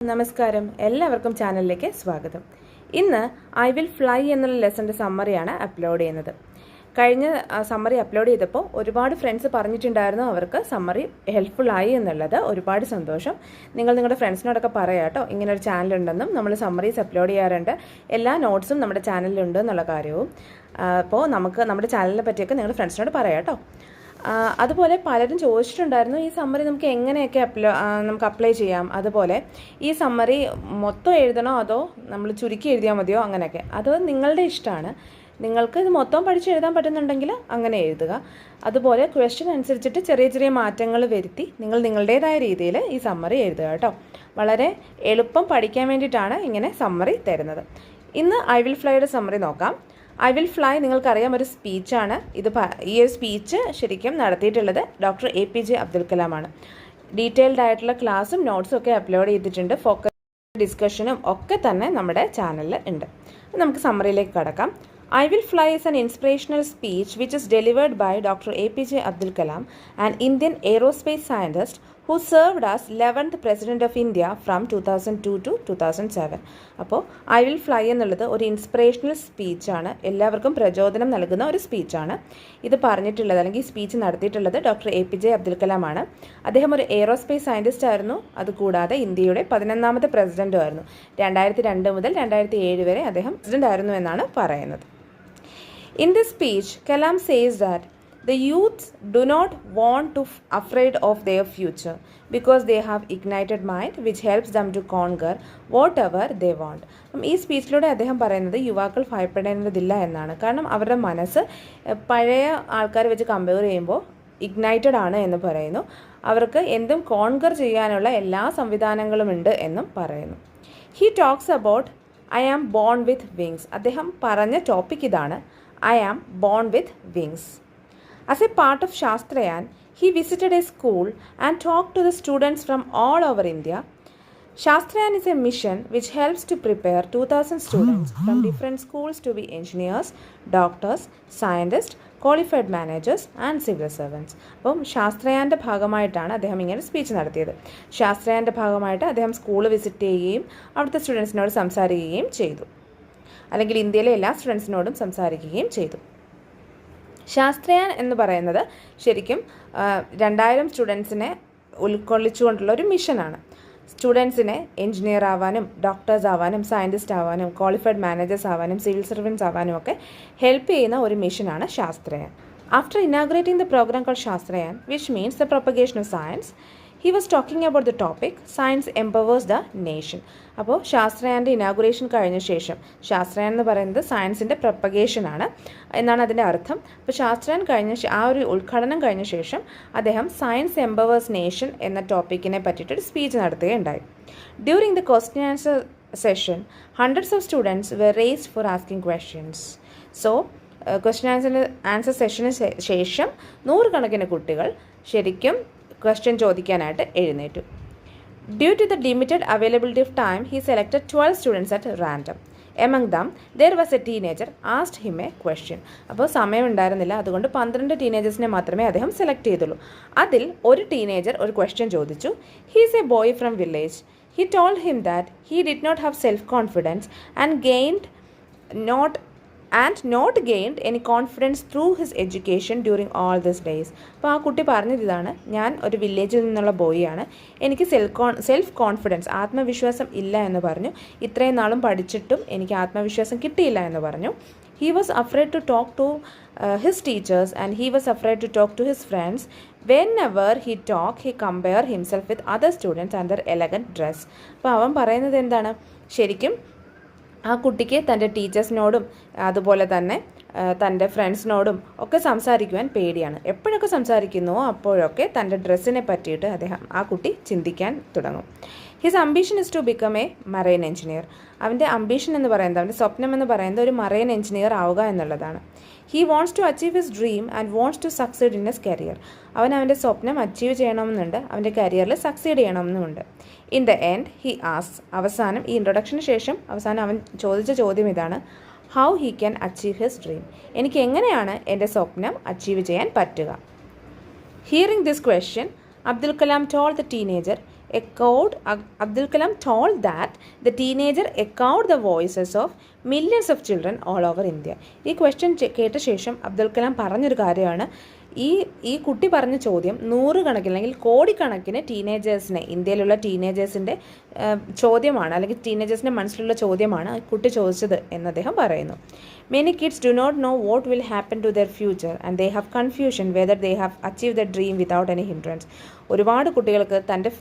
നമസ്കാരം, എല്ലാവർക്കും ചാനലിലേക്ക് സ്വാഗതം. ഇന്ന് ഐ വിൽ ഫ്ലൈ എന്നുള്ള ലെസൻ്റെ സമ്മറിയാണ് അപ്ലോഡ് ചെയ്യുന്നത്. കഴിഞ്ഞ സമ്മറി അപ്ലോഡ് ചെയ്തപ്പോൾ ഒരുപാട് ഫ്രണ്ട്സ് പറഞ്ഞിട്ടുണ്ടായിരുന്നു അവർക്ക് സമ്മറി ഹെൽപ്ഫുൾ ആയി എന്നുള്ളത്. ഒരുപാട് സന്തോഷം. നിങ്ങൾ നിങ്ങളുടെ ഫ്രണ്ട്സിനോടൊക്കെ പറയാം കേട്ടോ, ഇങ്ങനൊരു ചാനലുണ്ടെന്നും നമ്മൾ സമ്മറീസ് അപ്ലോഡ് ചെയ്യാറുണ്ട്, എല്ലാ നോട്ട്സും നമ്മുടെ ചാനലിലുണ്ട് എന്നുള്ള കാര്യവും. അപ്പോൾ നമുക്ക് നമ്മുടെ ചാനലിനെ പറ്റിയൊക്കെ നിങ്ങളുടെ ഫ്രണ്ട്സിനോട് പറയാം കേട്ടോ. അതുപോലെ പലരും ചോദിച്ചിട്ടുണ്ടായിരുന്നു ഈ സമ്മറി നമുക്ക് എങ്ങനെയൊക്കെ നമുക്ക് അപ്ലൈ ചെയ്യാം, അതുപോലെ ഈ സമ്മറി മൊത്തം എഴുതണോ അതോ നമ്മൾ ചുരുക്കി എഴുതിയാൽ മതിയോ, അങ്ങനെയൊക്കെ. അത് നിങ്ങളുടെ ഇഷ്ടമാണ്. നിങ്ങൾക്ക് ഇത് മൊത്തം പഠിച്ച് എഴുതാൻ പറ്റുന്നുണ്ടെങ്കിൽ അങ്ങനെ എഴുതുക. അതുപോലെ ക്വസ്റ്റ്യൻ അനുസരിച്ചിട്ട് ചെറിയ ചെറിയ മാറ്റങ്ങൾ വരുത്തി നിങ്ങൾ നിങ്ങളുടേതായ രീതിയിൽ ഈ സമ്മറി എഴുതുക കേട്ടോ. വളരെ എളുപ്പം പഠിക്കാൻ വേണ്ടിയിട്ടാണ് ഇങ്ങനെ സമ്മറി തരുന്നത്. ഇന്ന് ഐ വിൽ ഫ്ലൈയുടെ സമ്മറി നോക്കാം. ഐ വിൽ ഫ്ലൈ നിങ്ങൾക്കറിയാം ഒരു സ്പീച്ചാണ്. ഈ ഒരു സ്പീച്ച് ശരിക്കും നടത്തിയിട്ടുള്ളത് ഡോക്ടർ APJ അബ്ദുൽ കലാമാണ്. ഡീറ്റെയിൽഡ് ആയിട്ടുള്ള ക്ലാസ്സും നോട്ട്സും ഒക്കെ അപ്ലോഡ് ചെയ്തിട്ടുണ്ട്. ഫോക്കസ് ഡിസ്കഷനും ഒക്കെ തന്നെ നമ്മുടെ ചാനലിൽ ഉണ്ട്. നമുക്ക് സമ്മറിയിലേക്ക് കടക്കാം. I will fly is an inspirational speech which is delivered by Dr. APJ Abdul Kalam, an Indian aerospace scientist who served as 11th President of India from 2002 to 2007. അപ്പോൾ ഐ വിൽ ഫ്ലൈ എന്നുള്ളത് ഒരു inspirational സ്പീച്ചാണ്, എല്ലാവർക്കും പ്രചോദനം നൽകുന്ന ഒരു സ്പീച്ചാണ്. ഇത് പറഞ്ഞിട്ടുള്ളത് അല്ലെങ്കിൽ സ്പീച്ച് നടത്തിയിട്ടുള്ളത് ഡോക്ടർ APJ അബ്ദുൽ കലാമാണ്. അദ്ദേഹം ഒരു എയ്റോസ്പേസ് സയൻറ്റിസ്റ്റ് ആയിരുന്നു. അതുകൂടാതെ ഇന്ത്യയുടെ 11ാമത്തെ പ്രസിഡൻറ്റും ആയിരുന്നു. 2002 മുതൽ 2007 വരെ അദ്ദേഹം പ്രസിഡന്റ് ആയിരുന്നു എന്നാണ് പറയുന്നത്. In this speech, Kalam says that the youths do not want to afraid of their future because they have ignited mind which helps them to conquer whatever they want. ഈ സ്പീച്ചിലൂടെ അദ്ദേഹം പറയുന്നത് യുവാക്കൾ ഭയപ്പെടേണ്ടതില്ല എന്നാണ്. കാരണം അവരുടെ മനസ്സ് പഴയ ആൾക്കാർ വെച്ച് കമ്പയർ ചെയ്യുമ്പോൾ ഇഗ്നൈറ്റഡ് ആണ് എന്ന് പറയുന്നു. അവർക്ക് എന്തും കോൺകർ ചെയ്യാനുള്ള എല്ലാ സംവിധാനങ്ങളും ഉണ്ട് എന്നും പറയുന്നു. He talks about I am born with wings. അദ്ദേഹം പറഞ്ഞ ടോപ്പിക് ഇതാണ്, I am born with wings. As a part of Shastrayan, he visited a school and talked to the students from all over India. Shastrayan is a mission which helps to prepare 2,000 students from different schools to be engineers, doctors, scientists, qualified managers and civil servants. അപ്പം ശാസ്ത്രയാൻ്റെ ഭാഗമായിട്ടാണ് അദ്ദേഹം ഇങ്ങനെ speech നടത്തിയത്. ശാസ്ത്രയാൻ്റെ ഭാഗമായിട്ട് അദ്ദേഹം school visit ചെയ്യുകയും അവിടുത്തെ സ്റ്റുഡൻസിനോട് സംസാരിക്കുകയും ചെയ്തു, അല്ലെങ്കിൽ ഇന്ത്യയിലെ എല്ലാ സ്റ്റുഡൻസിനോടും സംസാരിക്കുകയും ചെയ്തു. ശാസ്ത്രയാൻ എന്ന് പറയുന്നത് ശരിക്കും 2000 സ്റ്റുഡൻസിനെ ഉൾക്കൊള്ളിച്ചുകൊണ്ടുള്ള ഒരു മിഷനാണ്. സ്റ്റുഡൻസിനെ എഞ്ചിനീയർ ആവാനും ഡോക്ടേഴ്സ് ആവാനും സയൻറ്റിസ്റ്റ് ആവാനും ക്വാളിഫൈഡ് മാനേജേഴ്സ് ആവാനും സിവിൽ സർവൻസ് ആവാനും ഒക്കെ ഹെൽപ്പ് ചെയ്യുന്ന ഒരു മിഷനാണ് Sasthrayan. After inaugurating the programme called Sasthrayan, which means the propagation of science, he was talking about the topic science empowers the nation. അപ്പോൾ ശാസ്ത്രയാൻ്റെ ഇനാഗുറേഷൻ കഴിഞ്ഞ ശേഷം, ശാസ്ത്രയാൻ എന്ന് പറയുന്നത് സയൻസിൻ്റെ പ്രൊപ്പഗേഷനാണ് എന്നാണ് അതിൻ്റെ അർത്ഥം. അപ്പോൾ ശാസ്ത്രയാൻ ആ ഒരു ഉദ്ഘാടനം കഴിഞ്ഞ ശേഷം അദ്ദേഹം സയൻസ് എംപവേഴ്സ് നേഷൻ എന്ന ടോപ്പിക്കിനെ പറ്റിയിട്ടൊരു സ്പീച്ച് നടത്തുകയുണ്ടായി. During the question answer session, hundreds of students were raised for asking questions. So question answer സെഷന് ശേഷം 100 കണക്കിന് കുട്ടികൾ ശരിക്കും ക്വസ്റ്റ്യൻ ചോദിക്കാനായിട്ട് എഴുന്നേറ്റു. Due to the limited availability of time, he selected 12 students at random. Among them there was a teenager asked him a question. അപ്പോൾ സമയം ഉണ്ടായിരുന്നില്ല, അതുകൊണ്ട് 12 ടീനേജേഴ്സിനെ മാത്രമേ അദ്ദേഹം സെലക്ട് ചെയ്തുള്ളൂ. അതിൽ ഒരു ടീനേജർ ഒരു ക്വസ്റ്റ്യൻ ചോദിച്ചു. He is a boy from village. He told him that he did not have self confidence and not gained any confidence through his education during all these days. അപ്പോൾ ആ കുട്ടി പറഞ്ഞത് ഇതാണ്, ഞാൻ ഒരു വില്ലേജിൽ നിന്നുള്ള ബോയിയാണ്, എനിക്ക് സെൽഫ് കോൺഫിഡൻസ് ആത്മവിശ്വാസം ഇല്ല എന്ന് പറഞ്ഞു. ഇത്രയും നാളും പഠിച്ചിട്ടും എനിക്ക് ആത്മവിശ്വാസം കിട്ടിയില്ല എന്ന് പറഞ്ഞു. He was afraid to talk to his teachers and he was afraid to talk to his friends. Whenever he talked, he compared himself with other students and their elegant dress. അപ്പോൾ അവൻ പറയുന്നത് എന്താണ്, ശരിക്കും ആ കുട്ടിക്ക് തൻ്റെ ടീച്ചേഴ്സിനോടും അതുപോലെ തന്നെ തൻ്റെ ഫ്രണ്ട്സിനോടും ഒക്കെ സംസാരിക്കുവാൻ പേടിയാണ്. എപ്പോഴൊക്കെ സംസാരിക്കുന്നുവോ അപ്പോഴൊക്കെ തൻ്റെ ഡ്രസ്സിനെ പറ്റിയിട്ട് ആ കുട്ടി ചിന്തിക്കാൻ തുടങ്ങും. His ambition is to become a marine engineer. അവൻ്റെ അംബിഷൻ എന്ന് പറയുന്നത്, അവൻ്റെ സ്വപ്നം എന്ന് പറയുന്നത് ഒരു മറൈൻ എഞ്ചിനീയർ ആവുക എന്നുള്ളതാണ്. He wants to achieve his dream and wants to succeed in his career. അവൻ്റെ സ്വപ്നം അച്ചീവ് ചെയ്യണമെന്നുണ്ട്, അവൻ്റെ കരിയറിൽ സക്സീഡ് ചെയ്യണമെന്നുമുണ്ട്. In the end he asks, അവസാനം ഈ ഇൻട്രൊഡക്ഷന് ശേഷം അവസാനം അവൻ ചോദിച്ച ചോദ്യം ഇതാണ്, how he can achieve his dream. എനിക്ക് എങ്ങനെയാണ് എൻ്റെ സ്വപ്നം അച്ചീവ് ചെയ്യാൻ പറ്റുക. Hearing this question, Abdul Kalam told the teenager, Abdul Kalam told that the teenager echoed the voices of millions of children all over India. ഈ question കേട്ട ശേഷം അബ്ദുൽ കലാം പറഞ്ഞൊരു കാര്യമാണ്, ഈ കുട്ടി പറഞ്ഞ ചോദ്യം നൂറുകണക്കിന് അല്ലെങ്കിൽ കോടിക്കണക്കിന് ടീനേജേഴ്സിനെ, ഇന്ത്യയിലുള്ള ടീനേജേഴ്സിൻ്റെ ചോദ്യമാണ്, അല്ലെങ്കിൽ ടീനേജേഴ്സിൻ്റെ മനസ്സിലുള്ള ചോദ്യമാണ് കുട്ടി ചോദിച്ചത് എന്ന് അദ്ദേഹം പറയുന്നു. Many kids do not know what will happen to their future and they have confusion whether they have achieved their dream without any hindrance. ഒരുപാട് കുട്ടികൾക്ക്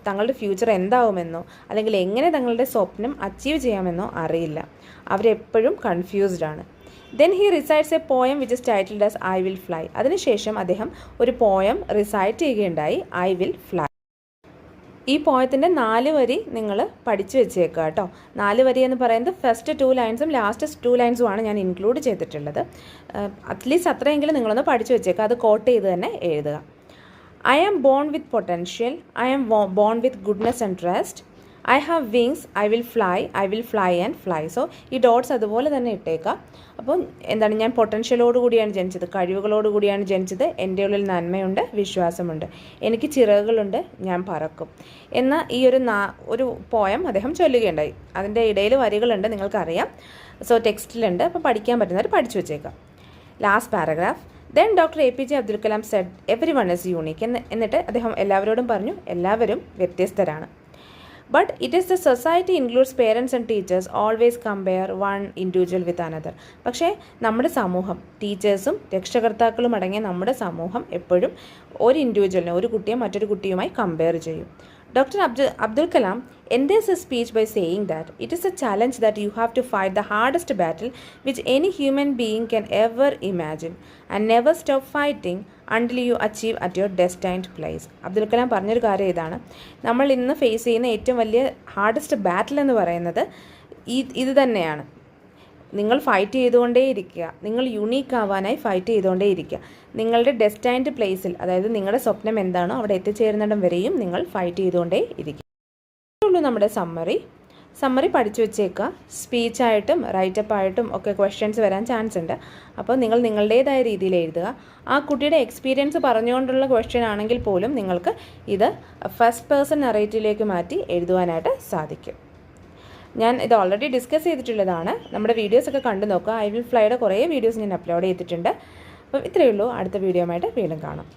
തങ്ങളുടെ ഫ്യൂച്ചർ എന്താവുമെന്നോ അല്ലെങ്കിൽ എങ്ങനെ തങ്ങളുടെ സ്വപ്നം അച്ചീവ് ചെയ്യാമെന്നോ അറിയില്ല. അവരെപ്പോഴും കൺഫ്യൂസ്ഡ് ആണ്. Then he recites a poem which is titled as I Will Fly. അതിനുശേഷം അദ്ദേഹം ഒരു പോയം റിസൈറ്റ് ചെയ്യുകയുണ്ടായി, I Will Fly. ഈ പോയത്തിൻ്റെ 4 വരി നിങ്ങൾ പഠിച്ചു വെച്ചേക്കുക കേട്ടോ. 4 വരി എന്ന് പറയുന്നത് ഫസ്റ്റ് 2 ലൈൻസും ലാസ്റ്റ് 2 ലൈൻസും ആണ് ഞാൻ ഇൻക്ലൂഡ് ചെയ്തിട്ടുള്ളത്. അറ്റ്ലീസ്റ്റ് അത്രയെങ്കിലും നിങ്ങളൊന്ന് പഠിച്ചു വെച്ചേക്കുക, അത് കോട്ട് ചെയ്ത് തന്നെ എഴുതുക. I am born with potential, I am born with goodness and trust, I have wings, I will fly and fly. So ഈ ഡോട്ട്സ് അതുപോലെ തന്നെ ഇട്ടേക്കുക. അപ്പോൾ എന്താണ്, ഞാൻ പൊട്ടൻഷ്യലോട് കൂടിയാണ് ജനിച്ചത്, കഴിവുകളോട് കൂടിയാണ് ജനിച്ചത്, എൻ്റെ ഉള്ളിൽ നന്മയുണ്ട്, വിശ്വാസമുണ്ട്, എനിക്ക് ചിറകുകളുണ്ട്, ഞാൻ പറക്കും എന്ന ഈ ഒരു പോയം അദ്ദേഹം ചൊല്ലുകയുണ്ടായി. അതിൻ്റെ ഇടയിൽ വരികളുണ്ട്, നിങ്ങൾക്കറിയാം. സോ ടെക്സ്റ്റിലുണ്ട്, അപ്പോൾ പഠിക്കാൻ പറ്റുന്നവർ പഠിച്ചു വെച്ചേക്കാം. Last paragraph. Then Dr. APJ Abdul Kalam said everyone is unique. എന്നിട്ട് അദ്ദേഹം എല്ലാവരോടും പറഞ്ഞു, എല്ലാവരും വ്യത്യസ്തരാണ്. But it is the society includes parents and teachers always compare one individual with another. പക്ഷേ നമ്മുടെ സമൂഹം, ടീച്ചേഴ്സും രക്ഷകർത്താക്കളും അടങ്ങിയ നമ്മുടെ സമൂഹം എപ്പോഴും ഒരു ഇൻഡിവിജ്വലിനെ, ഒരു കുട്ടിയെ മറ്റൊരു കുട്ടിയുമായി കമ്പയർ ചെയ്യും. Dr. Abdul Kalam ends his speech by saying that it is a challenge that you have to fight the hardest battle which any human being can ever imagine and never stop fighting until you achieve at your destined place. Abdul Kalam പറഞ്ഞൊരു കാര്യം ഇതാണ്, നമ്മൾ ഇന്ന് face ചെയ്യുന്ന ഏറ്റവും വലിയ hardest ബാറ്റിൽ എന്ന് പറയുന്നത് ഇത് തന്നെയാണ്. നിങ്ങൾ ഫൈറ്റ് ചെയ്തുകൊണ്ടേയിരിക്കുക, നിങ്ങൾ യുണീക്ക് ആവാനായി ഫൈറ്റ് ചെയ്തുകൊണ്ടേയിരിക്കുക. നിങ്ങളുടെ ഡെസ്റ്റൈൻഡ് പ്ലേസിൽ, അതായത് നിങ്ങളുടെ സ്വപ്നം എന്താണോ അവിടെ എത്തിച്ചേരുന്നിടം വരെയും നിങ്ങൾ ഫൈറ്റ് ചെയ്തുകൊണ്ടേ ഇരിക്കുക. ഉള്ളൂ നമ്മുടെ സമ്മറി പഠിച്ചു വെച്ചേക്കുക. സ്പീച്ചായിട്ടും റൈറ്റപ്പായിട്ടും ഒക്കെ ക്വസ്റ്റ്യൻസ് വരാൻ ചാൻസ് ഉണ്ട്. അപ്പോൾ നിങ്ങൾ നിങ്ങളുടേതായ രീതിയിൽ എഴുതുക. ആ കുട്ടിയുടെ എക്സ്പീരിയൻസ് പറഞ്ഞുകൊണ്ടുള്ള ക്വസ്റ്റ്യൻ ആണെങ്കിൽ പോലും നിങ്ങൾക്ക് ഇത് ഫസ്റ്റ് പേഴ്സൺ നറേറ്റീവിലേക്ക് മാറ്റി എഴുതുവാനായിട്ട് സാധിക്കും. ഞാൻ ഇത് ഓൾറെഡി ഡിസ്കസ് ചെയ്തിട്ടുള്ളതാണ്. നമ്മുടെ വീഡിയോസൊക്കെ കണ്ടു നോക്കുക. ഐ വിൽ ഫ്ലൈയുടെ കുറേ വീഡിയോസ് ഞാൻ അപ്ലോഡ് ചെയ്തിട്ടുണ്ട്. അപ്പം ഇത്രയേ ഉള്ളൂ. അടുത്ത വീഡിയോ ആയിട്ട് വീണ്ടും കാണാം.